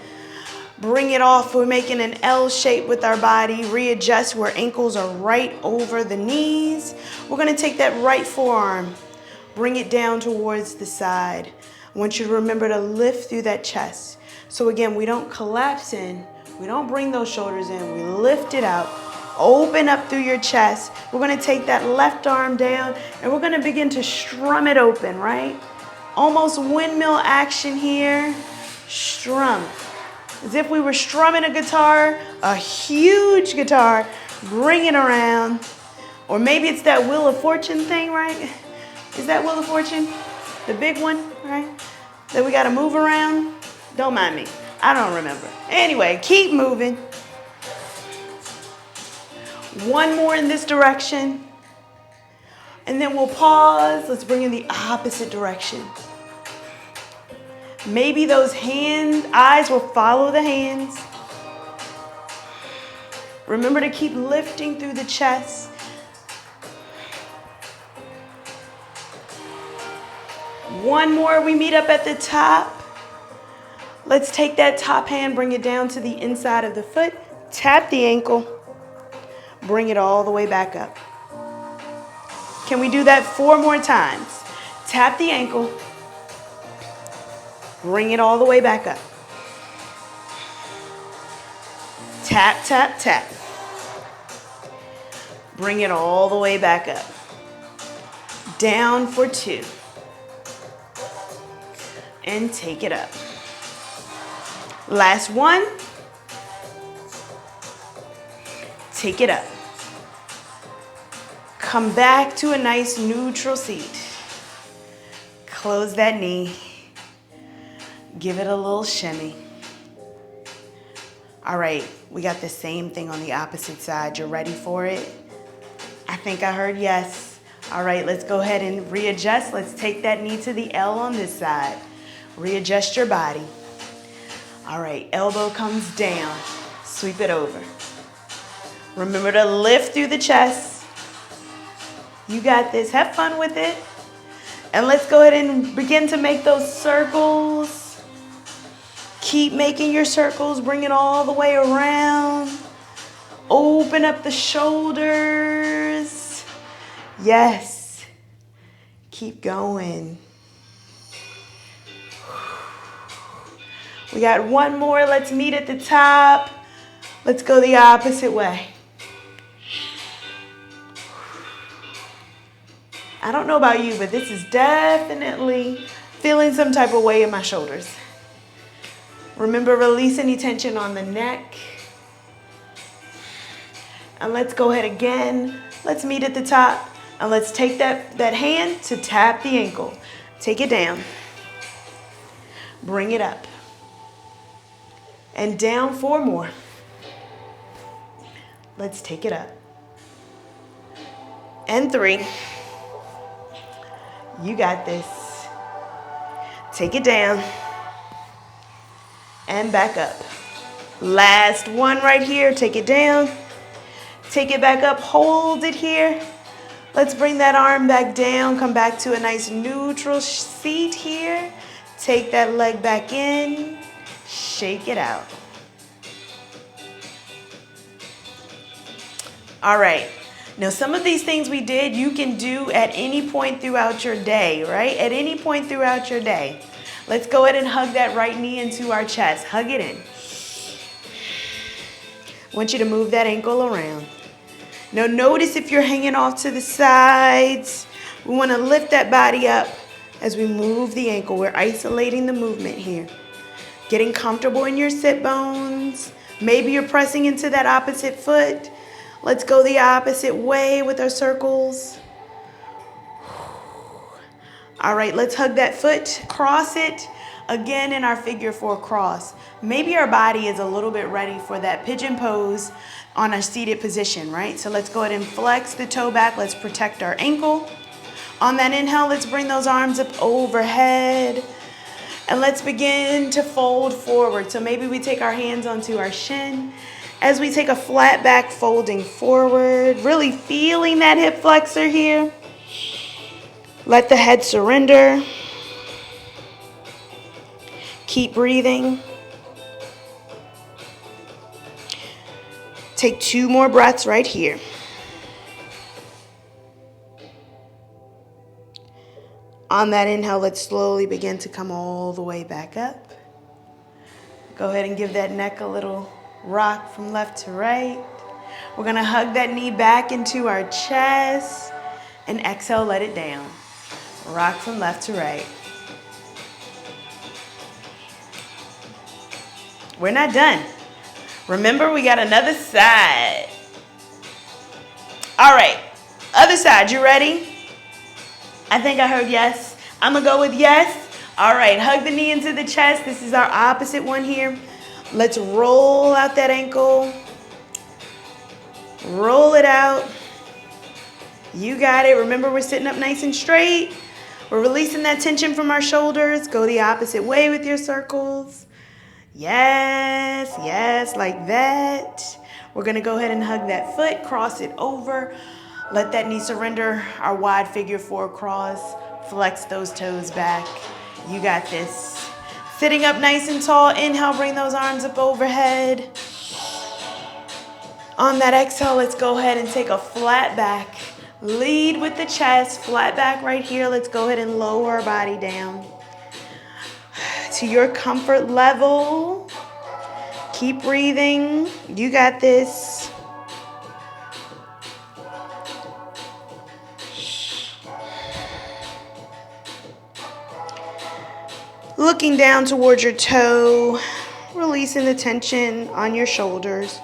Bring it off. We're making an L shape with our body. Readjust where ankles are right over the knees. We're going to take that right forearm. Bring it down towards the side. I want you to remember to lift through that chest. So again, we don't collapse in. We don't bring those shoulders in. We lift it out. Open up through your chest. We're going to take that left arm down and we're going to begin to strum it open, right? Almost windmill action here. Strum. As if we were strumming a guitar, a huge guitar. Bring it around. Or maybe it's that Wheel of Fortune thing, right? Is that Wheel of Fortune? The big one, right? That we got to move around? Don't mind me. I don't remember. Anyway, keep moving. One more in this direction. And then we'll pause. Let's bring in the opposite direction. Maybe those eyes will follow the hands. Remember to keep lifting through the chest. One more, we meet up at the top. Let's take that top hand, bring it down to the inside of the foot. Tap the ankle. Bring it all the way back up. Can we do that 4 more times? Tap the ankle. Bring it all the way back up. Tap, tap, tap. Bring it all the way back up. Down for 2. And take it up. Last one. Take it up. Come back to a nice neutral seat. Close that knee. Give it a little shimmy. All right, we got the same thing on the opposite side. You're ready for it? I think I heard yes. All right, let's go ahead and readjust. Let's take that knee to the L on this side. Readjust your body. All right, elbow comes down. Sweep it over. Remember to lift through the chest. You got this. Have fun with it. And let's go ahead and begin to make those circles. Keep making your circles. Bring it all the way around. Open up the shoulders. Yes. Keep going. We got one more. Let's meet at the top. Let's go the opposite way. I don't know about you, but this is definitely feeling some type of way in my shoulders. Remember, release any tension on the neck. And let's go ahead again. Let's meet at the top. And let's take that hand to tap the ankle. Take it down. Bring it up. And down 4 more. Let's take it up. And 3. You got this. Take it down. And back up. Last one right here. Take it down. Take it back up. Hold it here. Let's bring that arm back down. Come back to a nice neutral seat here. Take that leg back in. Shake it out. All right. Now, some of these things we did, you can do at any point throughout your day, right? At any point throughout your day. Let's go ahead and hug that right knee into our chest. Hug it in. I want you to move that ankle around. Now, notice if you're hanging off to the sides. We want to lift that body up as we move the ankle. We're isolating the movement here. Getting comfortable in your sit bones. Maybe you're pressing into that opposite foot. Let's go the opposite way with our circles. All right, let's hug that foot, cross it. Again in our figure 4 cross. Maybe our body is a little bit ready for that pigeon pose on a seated position, right? So let's go ahead and flex the toe back. Let's protect our ankle. On that inhale, let's bring those arms up overhead. And let's begin to fold forward. So maybe we take our hands onto our shin. As we take a flat back, folding forward, really feeling that hip flexor here. Let the head surrender. Keep breathing. Take 2 more breaths right here. On that inhale, let's slowly begin to come all the way back up. Go ahead and give that neck a little rock from left to right. We're going to hug that knee back into our chest and exhale, let it down. Rock from left to right. We're not done. Remember, we got another side. All right, other side, you ready? I think I heard yes. I'm going to go with yes. All right, hug the knee into the chest. This is our opposite one here. Let's roll out that ankle. Roll it out. You got it. Remember, we're sitting up nice and straight. We're releasing that tension from our shoulders. Go the opposite way with your circles. Yes, yes, like that. We're going to go ahead and hug that foot, cross it over. Let that knee surrender, our wide figure 4 cross. Flex those toes back. You got this. Sitting up nice and tall. Inhale, bring those arms up overhead. On that exhale, let's go ahead and take a flat back. Lead with the chest, flat back right here. Let's go ahead and lower our body down to your comfort level. Keep breathing. You got this. Looking down towards your toe, releasing the tension on your shoulders.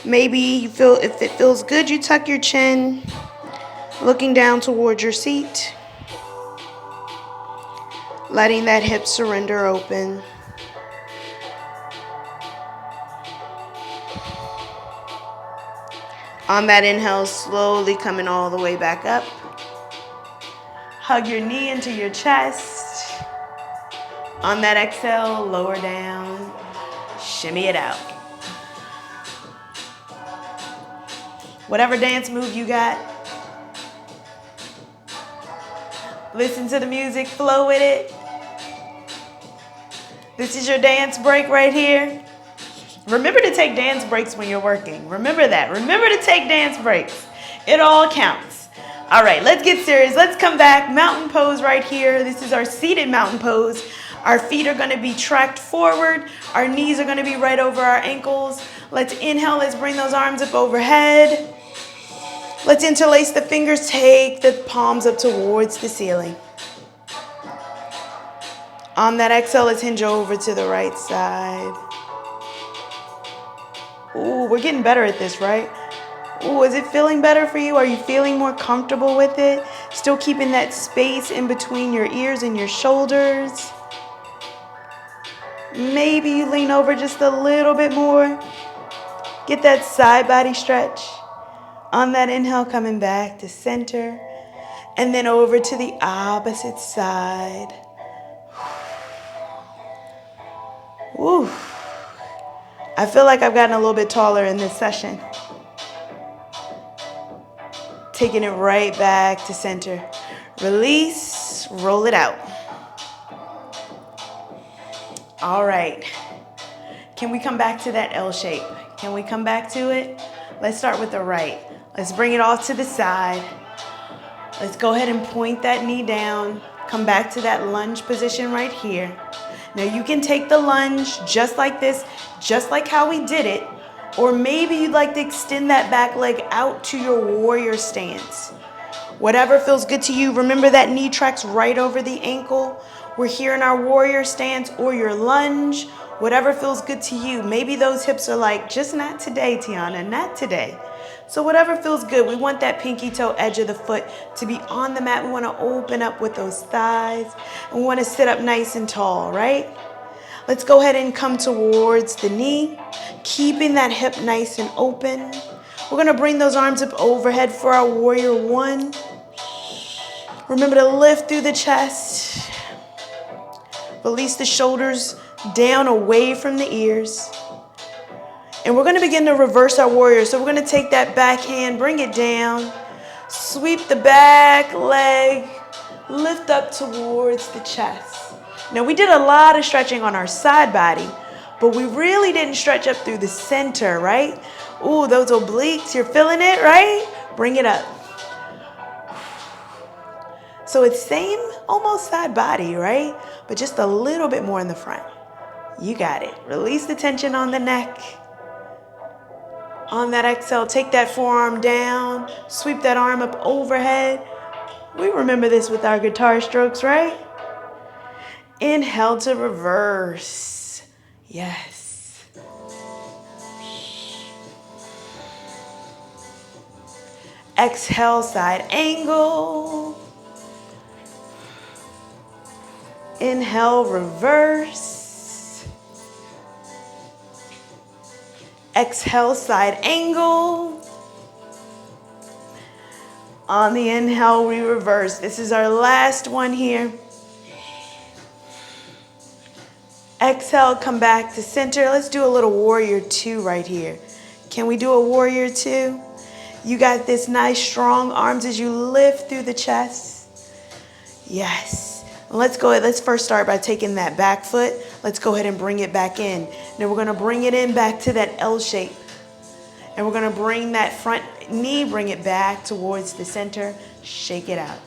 Maybe you feel, if it feels good, you tuck your chin. Looking down towards your seat. Letting that hip surrender open. On that inhale, slowly coming all the way back up. Hug your knee into your chest. On that exhale, lower down. Shimmy it out. Whatever dance move you got. Listen to the music, flow with it. This is your dance break right here. Remember to take dance breaks when you're working. Remember that. Remember to take dance breaks. It all counts. All right, let's get serious. Let's come back. Mountain pose right here. This is our seated mountain pose. Our feet are going to be tracked forward. Our knees are going to be right over our ankles. Let's inhale. Let's bring those arms up overhead. Let's interlace the fingers. Take the palms up towards the ceiling. On that exhale, let's hinge over to the right side. Ooh, we're getting better at this, right? Ooh, is it feeling better for you? Are you feeling more comfortable with it? Still keeping that space in between your ears and your shoulders. Maybe you lean over just a little bit more. Get that side body stretch. On that inhale, coming back to center. And then over to the opposite side. Ooh. I feel like I've gotten a little bit taller in this session. Taking it right back to center. Release, roll it out. All right. Can we come back to that L shape? Can we come back to it? Let's start with the right. Let's bring it off to the side. Let's go ahead and point that knee down. Come back to that lunge position right here. Now you can take the lunge just like this, just like how we did it, or maybe you'd like to extend that back leg out to your warrior stance. Whatever feels good to you. Remember that knee tracks right over the ankle. We're here in our warrior stance or your lunge, whatever feels good to you. Maybe those hips are like, just not today, Tianna, not today. So whatever feels good. We want that pinky toe edge of the foot to be on the mat. We want to open up with those thighs. And we want to sit up nice and tall, right? Let's go ahead and come towards the knee, keeping that hip nice and open. We're going to bring those arms up overhead for our warrior one. Remember to lift through the chest. Release the shoulders down away from the ears. And we're going to begin to reverse our warrior. So we're going to take that back hand, bring it down, sweep the back leg, lift up towards the chest. Now we did a lot of stretching on our side body, but we really didn't stretch up through the center, right? Ooh, those obliques, you're feeling it, right? Bring it up. So it's same, almost side body, right? But just a little bit more in the front. You got it. Release the tension on the neck. On that exhale, take that forearm down, sweep that arm up overhead. We remember this with our guitar strokes, right? Inhale to reverse. Yes. Exhale, side angle. Inhale, reverse. Exhale, side angle. On the inhale, we reverse. This is our last one here. Exhale, come back to center. Let's do a little warrior two right here. Can we do a warrior two? You got this nice strong arms as you lift through the chest. Yes. Let's go ahead. Let's first start by taking that back foot. Let's go ahead and bring it back in. Now we're going to bring it in back to that L shape. And we're going to bring that front knee, bring it back towards the center. Shake it out.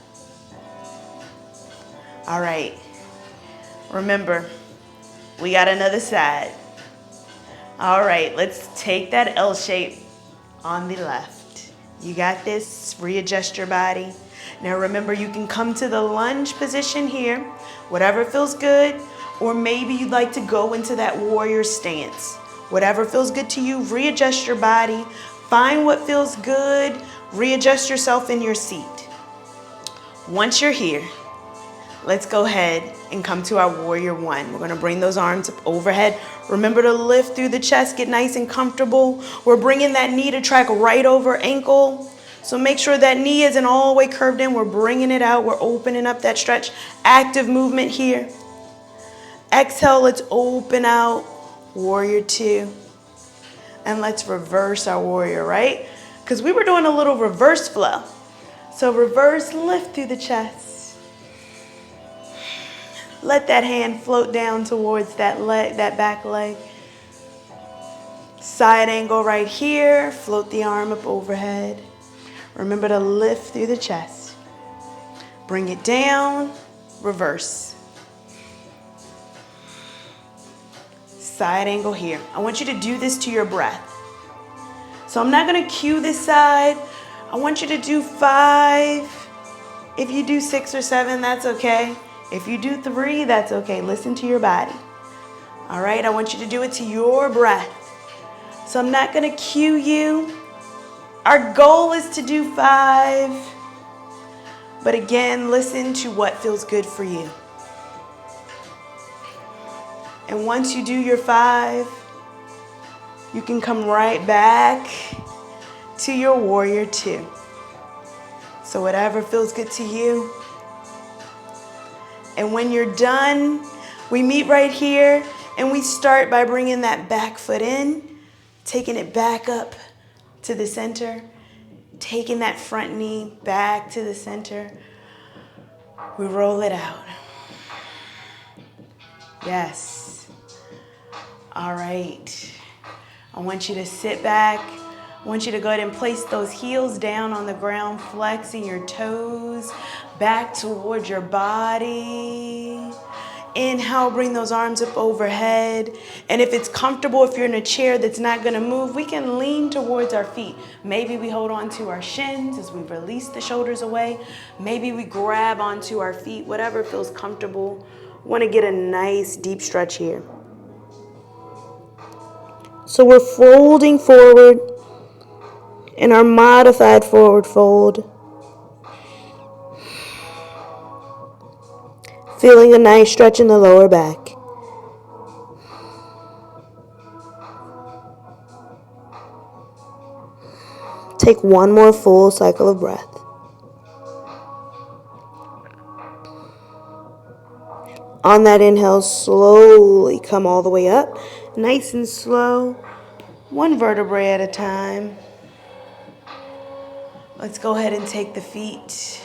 All right. Remember, we got another side. All right, let's take that L shape on the left. You got this. Readjust your body. Now remember, you can come to the lunge position here, whatever feels good, or maybe you'd like to go into that warrior stance. Whatever feels good to you, readjust your body. Find what feels good. Readjust yourself in your seat. Once you're here, let's go ahead and come to our warrior one. We're gonna bring those arms up overhead. Remember to lift through the chest, get nice and comfortable. We're bringing that knee to track right over ankle. So make sure that knee isn't all the way curved in. We're bringing it out. We're opening up that stretch. Active movement here. Exhale, let's open out. Warrior two. And let's reverse our warrior, right? Because we were doing a little reverse flow. So reverse, lift through the chest. Let that hand float down towards that leg, that back leg. Side angle right here. Float the arm up overhead. Remember to lift through the chest. Bring it down. Reverse. Side angle here. I want you to do this to your breath. So I'm not going to cue this side. I want you to do 5. If you do 6 or 7, that's okay. If you do 3, that's okay. Listen to your body. All right, I want you to do it to your breath. So I'm not going to cue you. Our goal is to do 5. But again, listen to what feels good for you. And once you do your 5, you can come right back to your warrior 2. So whatever feels good to you. And when you're done, we meet right here and we start by bringing that back foot in, taking it back up to the center, taking that front knee back to the center. We roll it out. Yes. All right. I want you to sit back. I want you to go ahead and place those heels down on the ground, flexing your toes back towards your body. Inhale, bring those arms up overhead. And if it's comfortable, if you're in a chair that's not going to move, we can lean towards our feet. Maybe we hold on to our shins as we release the shoulders away. Maybe we grab onto our feet, whatever feels comfortable. Want to get a nice deep stretch here. So we're folding forward in our modified forward fold. Feeling a nice stretch in the lower back. Take one more full cycle of breath. On that inhale, slowly come all the way up. Nice and slow. One vertebrae at a time. Let's go ahead and take the feet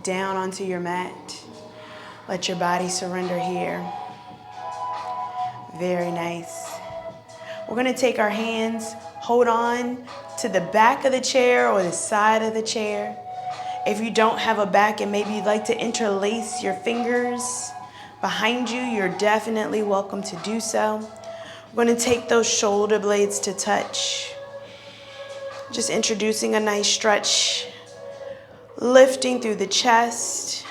down onto your mat. Let your body surrender here. Very nice. We're going to take our hands, hold on to the back of the chair or the side of the chair. If you don't have a back and maybe you'd like to interlace your fingers behind you, you're definitely welcome to do so. We're going to take those shoulder blades to touch. Just introducing a nice stretch. Lifting through the chest.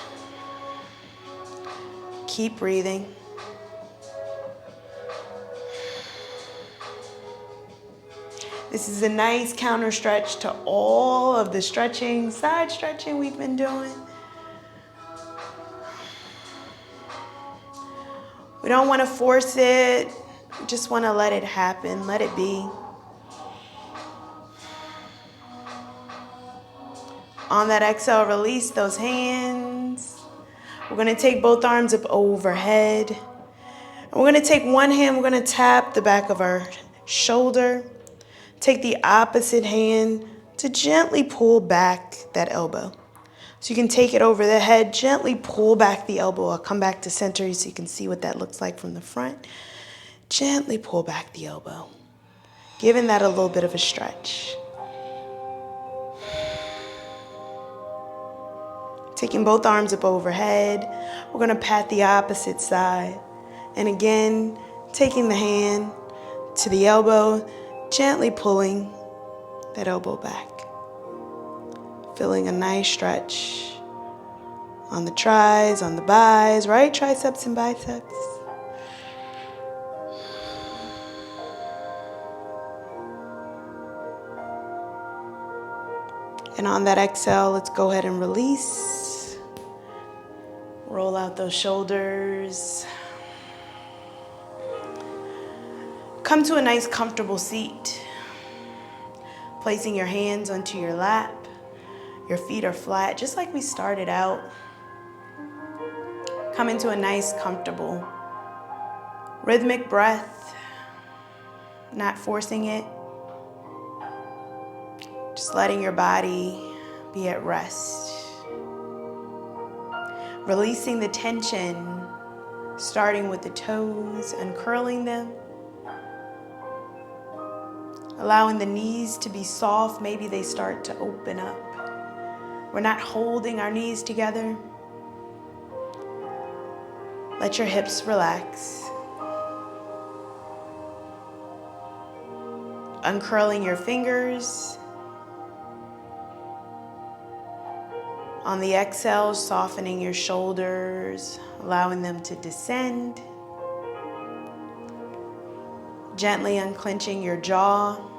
Keep breathing. This is a nice counter stretch to all of the stretching, side stretching we've been doing. We don't want to force it. We just want to let it happen, let it be. On that exhale, release those hands. We're going to take both arms up overhead. And we're going to take one hand, we're going to tap the back of our shoulder. Take the opposite hand to gently pull back that elbow. So you can take it over the head, gently pull back the elbow. I'll come back to center so you can see what that looks like from the front. Gently pull back the elbow, giving that a little bit of a stretch. Taking both arms up overhead, we're going to pat the opposite side. And again, taking the hand, to the elbow, gently pulling that elbow back. Feeling a nice stretch on the tris, on the bis, right triceps and biceps. And on that exhale, let's go ahead and release. Roll out those shoulders. Come to a nice comfortable seat. Placing your hands onto your lap. Your feet are flat, just like we started out. Come into a nice, comfortable, rhythmic breath, not forcing it. Just letting your body be at rest. Releasing the tension, starting with the toes, uncurling them. Allowing the knees to be soft, maybe they start to open up. We're not holding our knees together. Let your hips relax. Uncurling your fingers. On the exhale, softening your shoulders, allowing them to descend. Gently unclenching your jaw.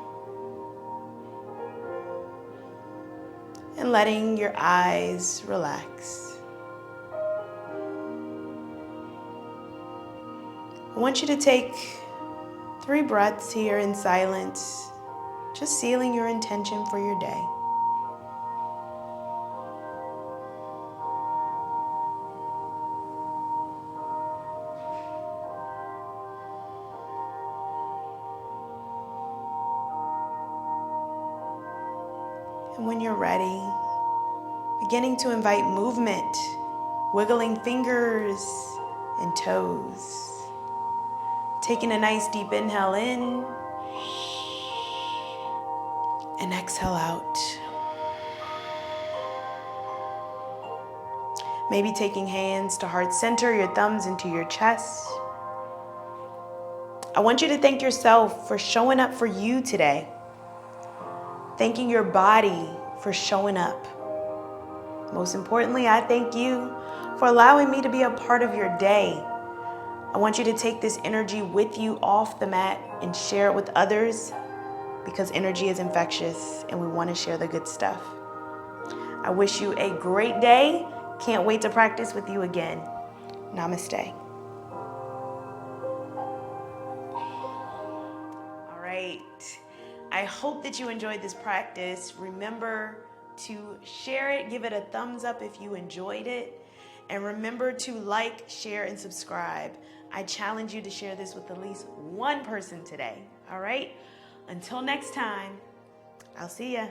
And letting your eyes relax. I want you to take 3 breaths here in silence, just sealing your intention for your day. And when you're ready, beginning to invite movement, wiggling fingers and toes. Taking a nice deep inhale in and exhale out. Maybe taking hands to heart center, your thumbs into your chest. I want you to thank yourself for showing up for you today. Thanking your body for showing up. Most importantly, I thank you for allowing me to be a part of your day. I want you to take this energy with you off the mat and share it with others, because energy is infectious and we want to share the good stuff. I wish you a great day. Can't wait to practice with you again. Namaste. All right. I hope that you enjoyed this practice. Remember to share it, give it a thumbs up if you enjoyed it, and remember to like, share, and subscribe. I challenge you to share this with at least one person today. All right? Until next time, I'll see ya.